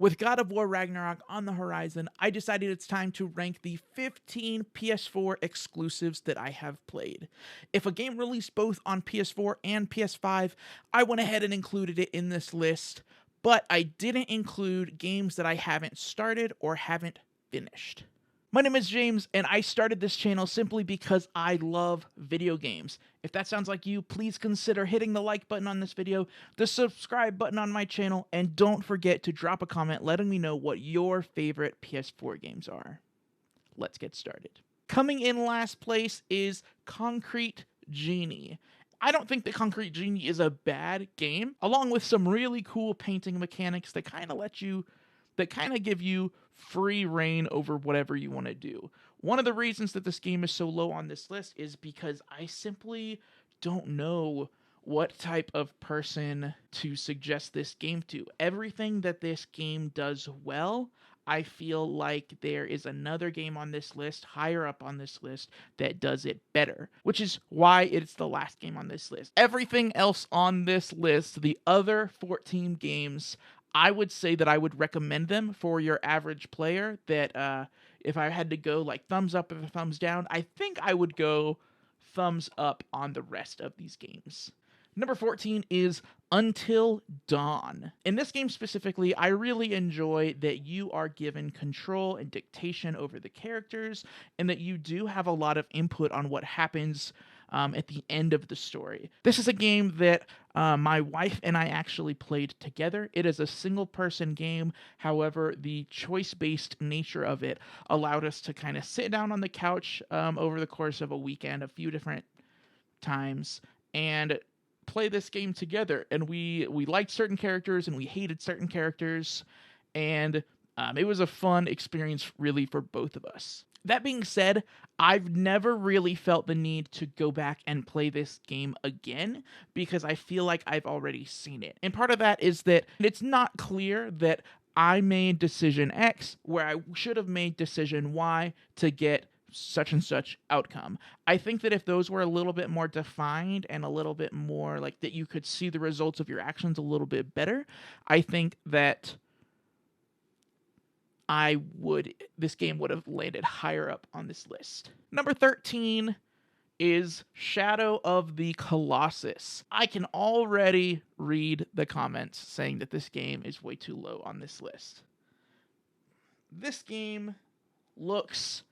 With God of War Ragnarok on the horizon, I decided it's time to rank the 15 PS4 exclusives that I have played. If a game released both on PS4 and PS5, I went ahead and included it in this list, but I didn't include games that I haven't started or haven't finished. My name is James, and I started this channel simply because I love video games. If that sounds like you, please consider hitting the like button on this video, the subscribe button on my channel, and don't forget to drop a comment letting me know what your favorite PS4 games are. Let's get started. Coming in last place is Concrete Genie. I don't think that Concrete Genie is a bad game, along with some really cool painting mechanics that kind of give you free reign over whatever you want to do. One of the reasons that this game is so low on this list is because I simply don't know what type of person to suggest this game to. Everything that this game does well, I feel like there is another game on this list, higher up on this list, that does it better, which is why it's the last game on this list. Everything else on this list, the other 14 games, I would say that I would recommend them for your average player, that if I had to go like thumbs up or thumbs down, I think I would go thumbs up on the rest of these games. Number 14 is Until Dawn. In this game specifically, I really enjoy that you are given control and dictation over the characters, and that you do have a lot of input on what happens at the end of the story. This is a game that my wife and I actually played together. It is a single-person game. However, the choice-based nature of it allowed us to kind of sit down on the couch over the course of a weekend, a few different times, and play this game together. And we liked certain characters and we hated certain characters, and it was a fun experience really for both of us. That being said, I've never really felt the need to go back and play this game again because I feel like I've already seen it. And part of that is that it's not clear that I made decision X where I should have made decision Y to get such and such outcome. I think that if those were a little bit more defined and a little bit more like that you could see the results of your actions a little bit better, I think that this game would have landed higher up on this list. Number 13 is Shadow of the Colossus. I can already read the comments saying that this game is way too low on this list. This game looks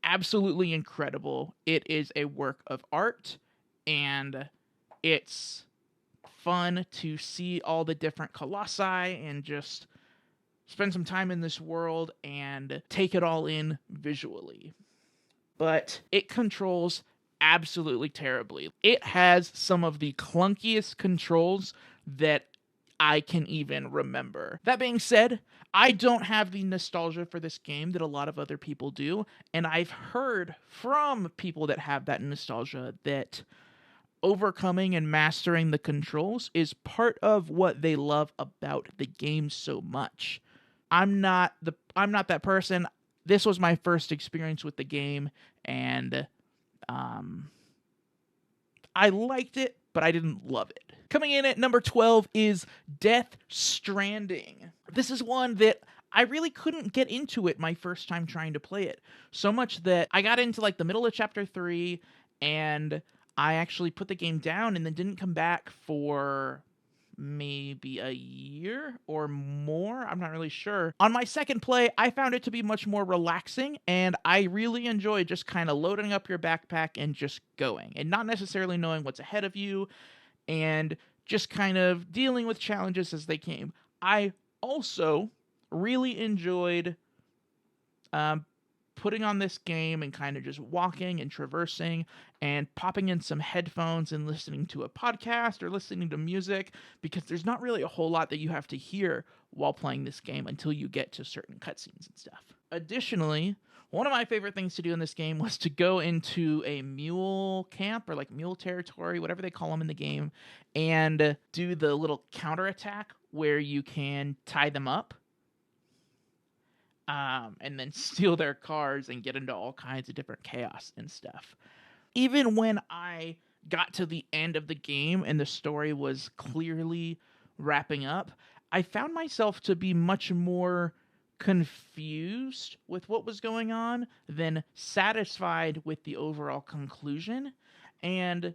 absolutely incredible. It is a work of art, and it's fun to see all the different colossi and just spend some time in this world and take it all in visually. But it controls absolutely terribly. It has some of the clunkiest controls that I can even remember. That being said, I don't have the nostalgia for this game that a lot of other people do, and I've heard from people that have that nostalgia that overcoming and mastering the controls is part of what they love about the game so much. I'm not that person. This was my first experience with the game, and I liked it, but I didn't love it. Coming in at number 12 is Death Stranding. This is one that I really couldn't get into it my first time trying to play it. So much that I got into like the middle of chapter 3, and I actually put the game down and then didn't come back for maybe a year or more. I'm not really sure. On my second play, I found it to be much more relaxing, and I really enjoyed just kind of loading up your backpack and just going, and not necessarily knowing what's ahead of you, and just kind of dealing with challenges as they came. I also really enjoyed putting on this game and kind of just walking and traversing and popping in some headphones and listening to a podcast or listening to music, because there's not really a whole lot that you have to hear while playing this game until you get to certain cutscenes and stuff. Additionally, one of my favorite things to do in this game was to go into a mule camp or like mule territory, whatever they call them in the game, and do the little counterattack where you can tie them up and then steal their cars and get into all kinds of different chaos and stuff. Even when I got to the end of the game and the story was clearly wrapping up, I found myself to be much more confused with what was going on than satisfied with the overall conclusion. And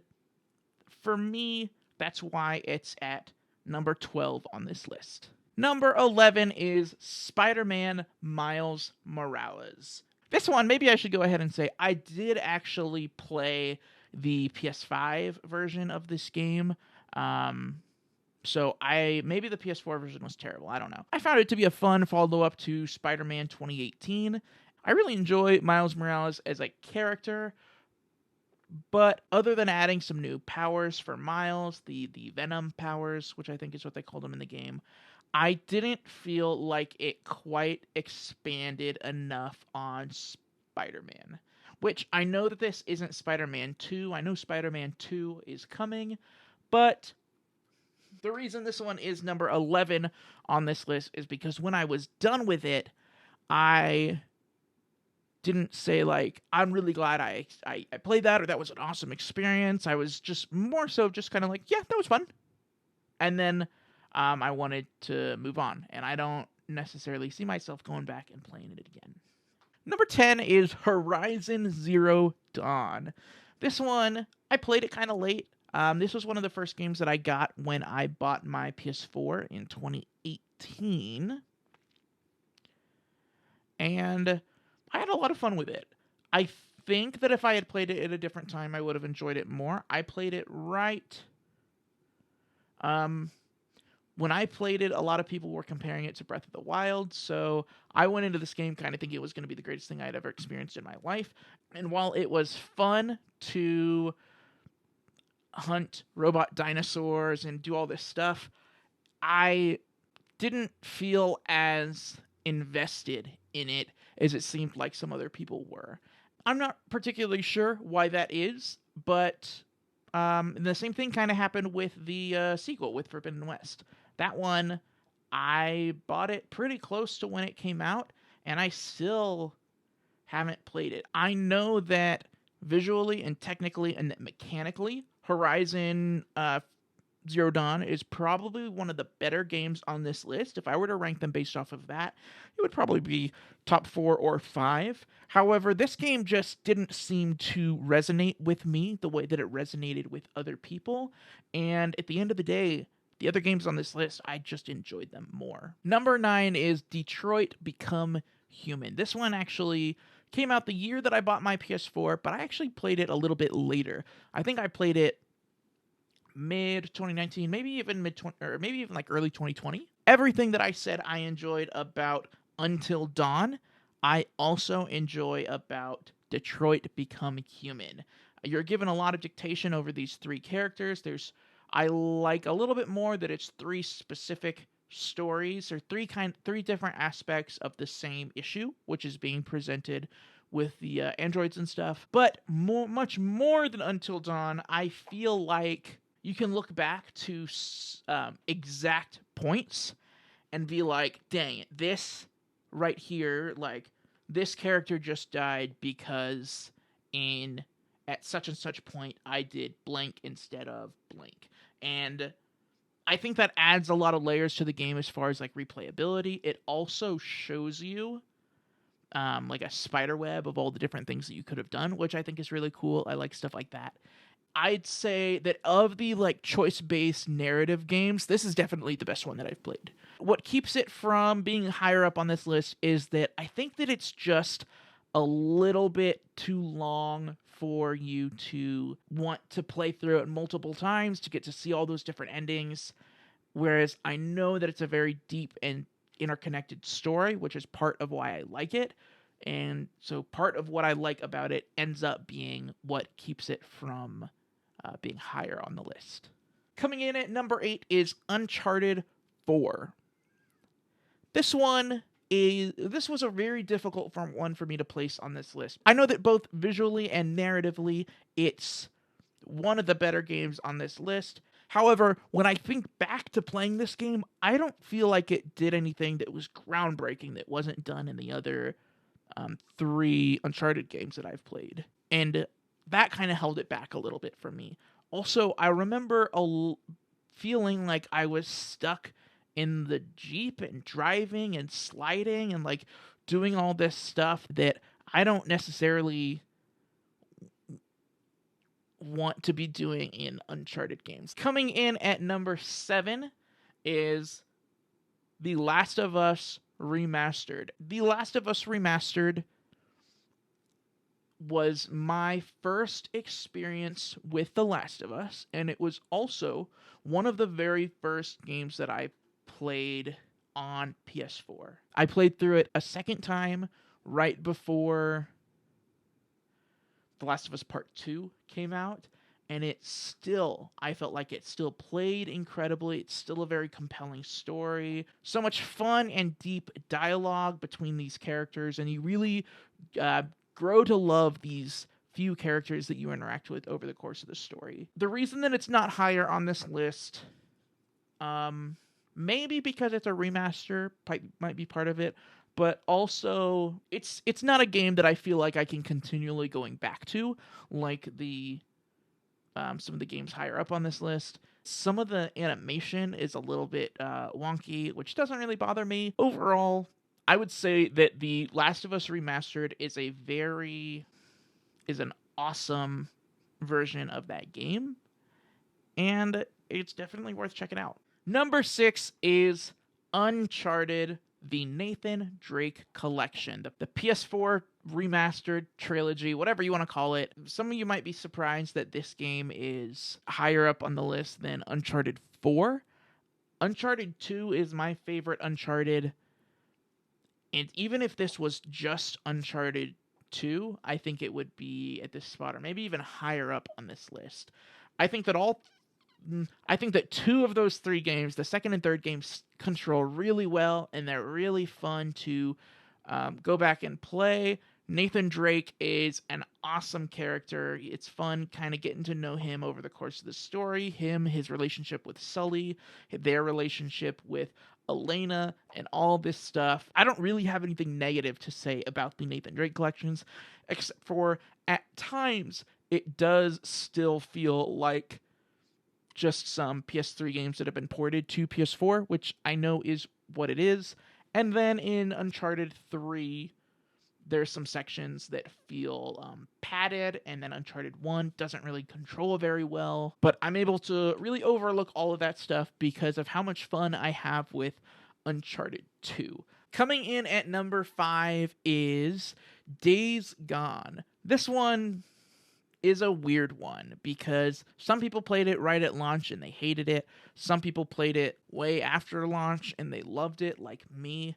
for me, that's why it's at number 12 on this list. Number 11 is Spider-Man Miles Morales. This one, maybe I should go ahead and say I did actually play the PS5 version of this game. So maybe the PS4 version was terrible. I don't know. I found it to be a fun follow-up to Spider-Man 2018. I really enjoy Miles Morales as a character, but other than adding some new powers for Miles, the Venom powers, which I think is what they called them in the game, I didn't feel like it quite expanded enough on Spider-Man. Which I know that this isn't Spider-Man 2. I know Spider-Man 2 is coming, but the reason this one is number 11 on this list is because when I was done with it, I didn't say, like, I'm really glad I played that, or that was an awesome experience. I was just more so just kind of like, yeah, that was fun. And then I wanted to move on, and I don't necessarily see myself going back and playing it again. Number 10 is Horizon Zero Dawn. This one, I played it kind of late. This was one of the first games that I got when I bought my PS4 in 2018. And I had a lot of fun with it. I think that if I had played it at a different time, I would have enjoyed it more. I played it right. When I played it, a lot of people were comparing it to Breath of the Wild, so I went into this game kind of thinking it was going to be the greatest thing I'd ever experienced in my life. And while it was fun to hunt robot dinosaurs and do all this stuff, I didn't feel as invested in it as it seemed like some other people were. I'm not particularly sure why that is, but the same thing kind of happened with the sequel, with Forbidden West. That one, I bought it pretty close to when it came out, and I still haven't played it. I know that visually and technically and mechanically, Horizon Zero Dawn is probably one of the better games on this list. If I were to rank them based off of that, it would probably be top 4 or 5. However, this game just didn't seem to resonate with me the way that it resonated with other people. And at the end of the day, the other games on this list, I just enjoyed them more. Number 9 is Detroit Become Human. This one actually came out the year that I bought my PS4, but I actually played it a little bit later. I think I played it mid 2019, maybe even maybe even like early 2020. Everything that I said I enjoyed about Until Dawn, I also enjoy about Detroit Become Human. You're given a lot of dictation over these 3 characters. I like a little bit more that it's 3 specific stories, or 3 different aspects of the same issue, which is being presented with the androids and stuff. But much more than Until Dawn, I feel like you can look back to exact points and be like, dang it, this right here, like, this character just died because at such and such point I did blank instead of blank. And I think that adds a lot of layers to the game as far as like replayability. It also shows you like a spider web of all the different things that you could have done, which I think is really cool. I like stuff like that. I'd say that of the like choice-based narrative games, this is definitely the best one that I've played. What keeps it from being higher up on this list is that I think that it's just a little bit too long for you to want to play through it multiple times to get to see all those different endings. Whereas I know that it's a very deep and interconnected story, which is part of why I like it. And so part of what I like about it ends up being what keeps it from being higher on the list. Coming in at number 8 is Uncharted 4. This was a very difficult one for me to place on this list. I know that both visually and narratively, it's one of the better games on this list. However, when I think back to playing this game, I don't feel like it did anything that was groundbreaking that wasn't done in the other 3 Uncharted games that I've played. And that kind of held it back a little bit for me. Also, I remember feeling like I was stuck in the Jeep and driving and sliding and like doing all this stuff that I don't necessarily want to be doing in Uncharted games. Coming in at number 7 is The Last of Us Remastered. The Last of Us Remastered was my first experience with The Last of Us, and it was also one of the very first games that I played on PS4. I played through it a second time right before The Last of Us Part 2 came out, and I felt like it still played incredibly. It's still a very compelling story. So much fun and deep dialogue between these characters, and you really grow to love these few characters that you interact with over the course of the story. The reason that it's not higher on this list, maybe because it's a remaster, might be part of it, but also it's not a game that I feel like I can continually going back to, like the some of the games higher up on this list. Some of the animation is a little bit wonky, which doesn't really bother me. Overall, I would say that The Last of Us Remastered is an awesome version of that game, and it's definitely worth checking out. Number 6 is Uncharted: The Nathan Drake Collection, the PS4 remastered trilogy, whatever you want to call it. Some of you might be surprised that this game is higher up on the list than Uncharted 4. Uncharted 2 is my favorite Uncharted, and even if this was just Uncharted 2, I think it would be at this spot, or maybe even higher up on this list. I think that 2 of those 3 games, the second and third games, control really well, and they're really fun to go back and play. Nathan Drake is an awesome character. It's fun kind of getting to know him over the course of the story. His relationship with Sully, their relationship with Elena, and all this stuff. I don't really have anything negative to say about the Nathan Drake collections, except for at times it does still feel like just some PS3 games that have been ported to PS4, which I know is what it is. And then in Uncharted 3, there's some sections that feel padded, and then Uncharted 1 doesn't really control very well. But I'm able to really overlook all of that stuff because of how much fun I have with Uncharted 2. Coming in at number 5 is Days Gone. This one is a weird one because some people played it right at launch and they hated it. Some people played it way after launch and they loved it, like me.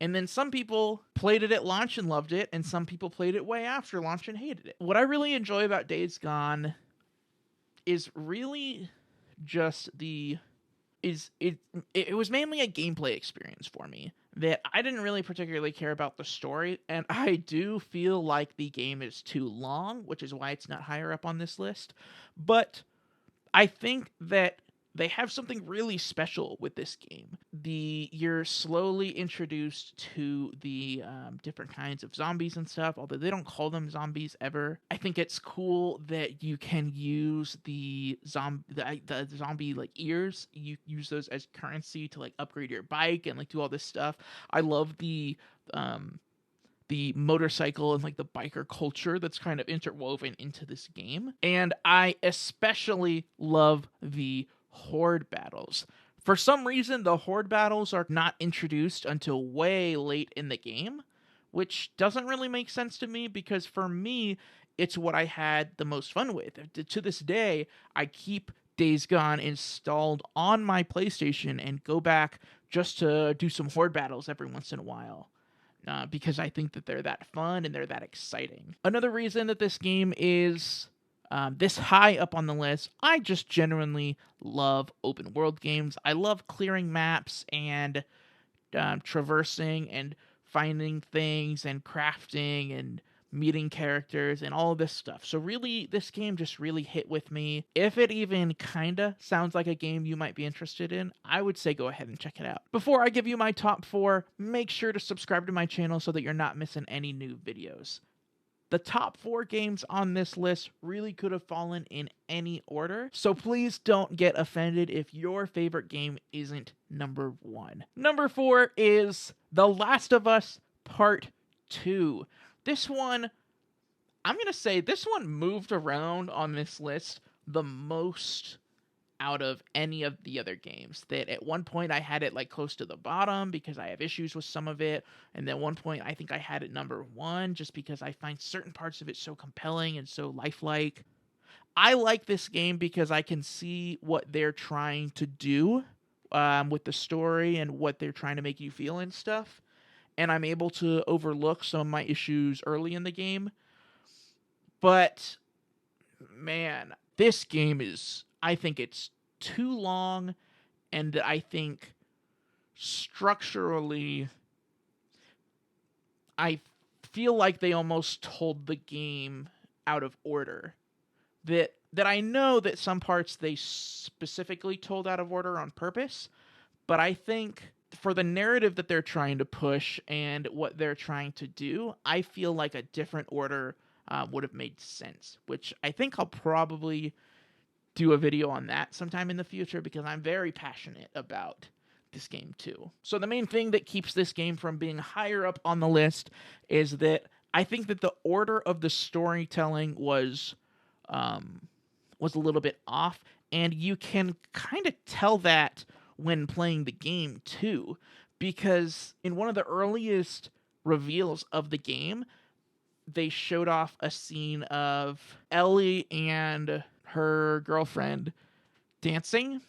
And then some people played it at launch and loved it, and some people played it way after launch and hated it. What I really enjoy about Days Gone is really just it was mainly a gameplay experience for me, that I didn't really particularly care about the story, and I do feel like the game is too long, which is why it's not higher up on this list. But I think that they have something really special with this game. You're slowly introduced to the different kinds of zombies and stuff, although they don't call them zombies ever. I think it's cool that you can use the zombie like ears. You use those as currency to like upgrade your bike and like do all this stuff. I love the motorcycle and like the biker culture that's kind of interwoven into this game. And I especially love the horde battles. For some reason, the horde battles are not introduced until way late in the game, which doesn't really make sense to me because for me, it's what I had the most fun with. To this day, I keep Days Gone installed on my PlayStation and go back just to do some horde battles every once in a while. Because I think that they're that fun and they're that exciting. Another reason that this game is this high up on the list, I just genuinely love open world games. I love clearing maps and traversing and finding things and crafting and meeting characters and all of this stuff. So really, this game just really hit with me. If it even kinda sounds like a game you might be interested in, I would say go ahead and check it out. Before I give you my top 4, make sure to subscribe to my channel so that you're not missing any new videos. The top 4 games on this list really could have fallen in any order, so please don't get offended if your favorite game isn't number 1. Number 4 is The Last of Us Part 2. This one, I'm going to say this one moved around on this list the most out of any of the other games. That at one point I had it like close to the bottom because I have issues with some of it, and then one point I think I had it number 1 just because I find certain parts of it so compelling and so lifelike. I like this game because I can see what they're trying to do with the story and what they're trying to make you feel and stuff, and I'm able to overlook some of my issues early in the game. But man, this game is, I think it's too long, and I think structurally, I feel like they almost told the game out of order. That I know that some parts they specifically told out of order on purpose, but I think for the narrative that they're trying to push and what they're trying to do, I feel like a different order would have made sense, which I think I'll probably do a video on that sometime in the future because I'm very passionate about this game too. So the main thing that keeps this game from being higher up on the list is that I think that the order of the storytelling was a little bit off, and you can kind of tell that when playing the game too, because in one of the earliest reveals of the game, they showed off a scene of Ellie and her girlfriend dancing,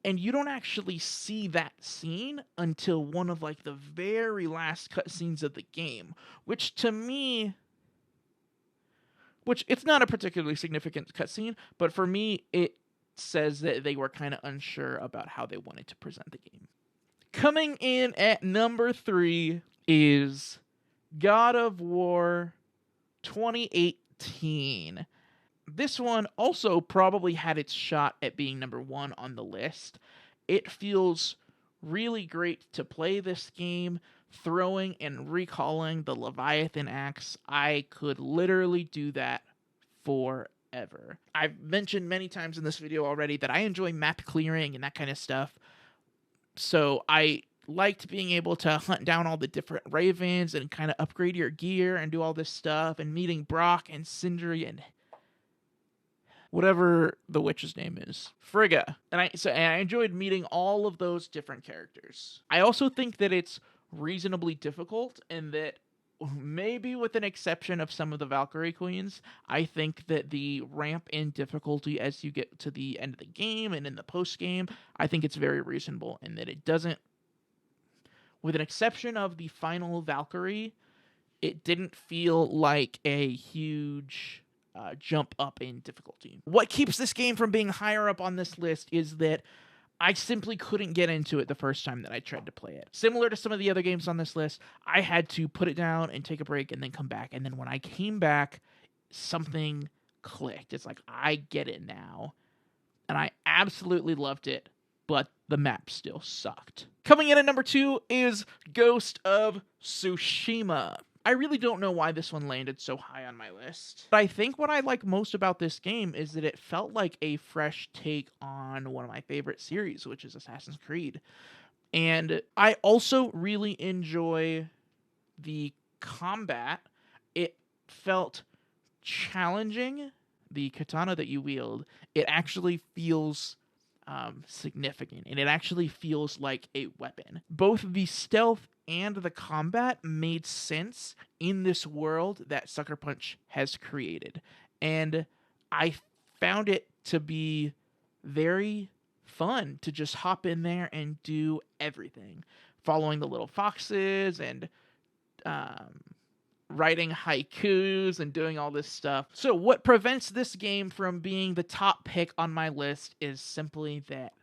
and you don't actually see that scene until one of like the very last cutscenes of the game, which to me, which it's not a particularly significant cutscene, but for me it says that they were kind of unsure about how they wanted to present the game. Coming in at number 3 is God of War 2018. This one also probably had its shot at being number 1 on the list. It feels really great to play this game, throwing and recalling the Leviathan axe. I could literally do that forever. I've mentioned many times in this video already that I enjoy map clearing and that kind of stuff. So I liked being able to hunt down all the different ravens and kind of upgrade your gear and do all this stuff, and meeting Brock and Sindri and whatever the witch's name is, Frigga. And I enjoyed meeting all of those different characters. I also think that it's reasonably difficult, and that maybe with an exception of some of the Valkyrie Queens, I think that the ramp in difficulty as you get to the end of the game and in the post game, I think it's very reasonable, and that it doesn't, with an exception of the final Valkyrie, it didn't feel like a huge jump up in difficulty. What keeps this game from being higher up on this list is that I simply couldn't get into it the first time that I tried to play it. Similar to some of the other games on this list, I had to put it down and take a break and then come back. And then when I came back, something clicked. It's like, I get it now. And I absolutely loved it, but the map still sucked. Coming in at number 2 is Ghost of Tsushima. I really don't know why this one landed so high on my list. But I think what I like most about this game is that it felt like a fresh take on one of my favorite series, which is Assassin's Creed. And I also really enjoy the combat. It felt challenging. The katana that you wield, it actually feels significant, and it actually feels like a weapon. Both the stealth and the combat made sense in this world that Sucker Punch has created, and I found it to be very fun to just hop in there and do everything, following the little foxes and writing haikus and doing all this stuff. So what prevents this game from being the top pick on my list is simply that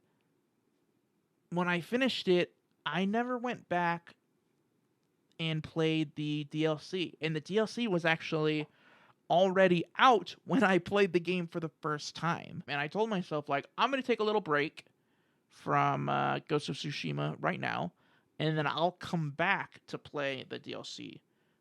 when I finished it, I never went back and played the DLC. And the DLC was actually already out when I played the game for the first time. And I told myself, like, I'm going to take a little break from Ghost of Tsushima right now, and then I'll come back to play the DLC.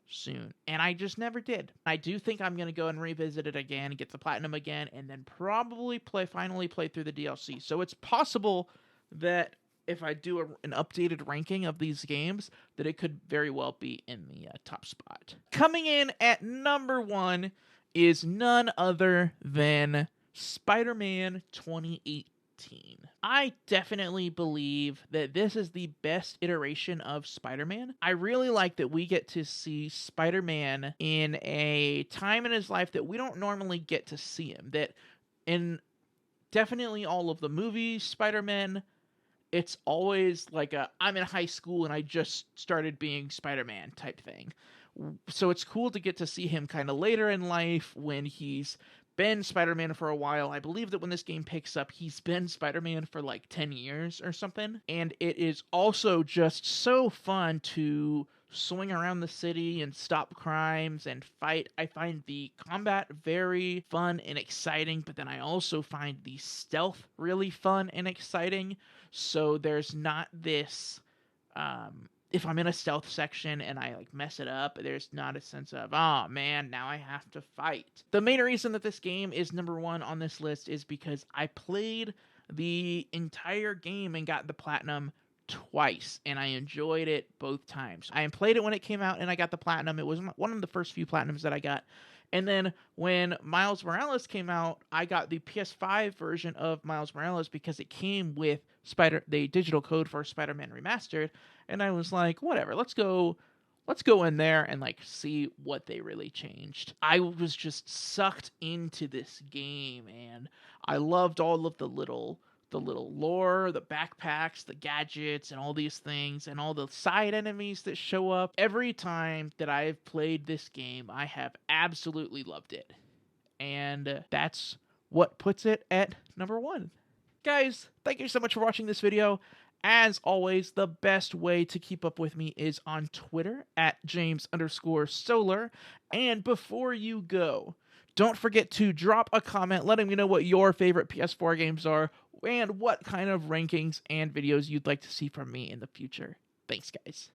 soon, and I just never did. I do think I'm going to go and revisit it again, get the platinum again, and then probably finally play through the DLC. So it's possible that if I do an updated ranking of these games, that it could very well be in the top spot. Coming in at number 1 is none other than Spider-Man 2018. I definitely believe that this is the best iteration of Spider-Man. I really like that we get to see Spider-Man in a time in his life that we don't normally get to see him. That in definitely all of the movies, Spider-Man, it's always like I'm in high school and I just started being Spider-Man type thing. So it's cool to get to see him kind of later in life when he's been Spider-Man for a while. I believe that when this game picks up, he's been Spider-Man for like 10 years or something. And it is also just so fun to swing around the city and stop crimes and fight. I find the combat very fun and exciting, but then I also find the stealth really fun and exciting. So there's not this if I'm in a stealth section and I like mess it up, there's not a sense of, oh man, now I have to fight. The main reason that this game is number 1 on this list is because I played the entire game and got the platinum twice, and I enjoyed it both times. I played it when it came out and I got the platinum. It was one of the first few platinums that I got. And then when Miles Morales came out, I got the PS5 version of Miles Morales because it came with the digital code for Spider-Man Remastered, and I was like, whatever, let's go in there and like see what they really changed. I was just sucked into this game, and I loved all of the little lore, the backpacks, the gadgets, and all these things, and all the side enemies that show up. Every time that I've played this game, I have absolutely loved it. And that's what puts it at number 1. Guys, thank you so much for watching this video. As always, the best way to keep up with me is on Twitter at James_Solar. And before you go, don't forget to drop a comment letting me know what your favorite PS4 games are and what kind of rankings and videos you'd like to see from me in the future. Thanks, guys.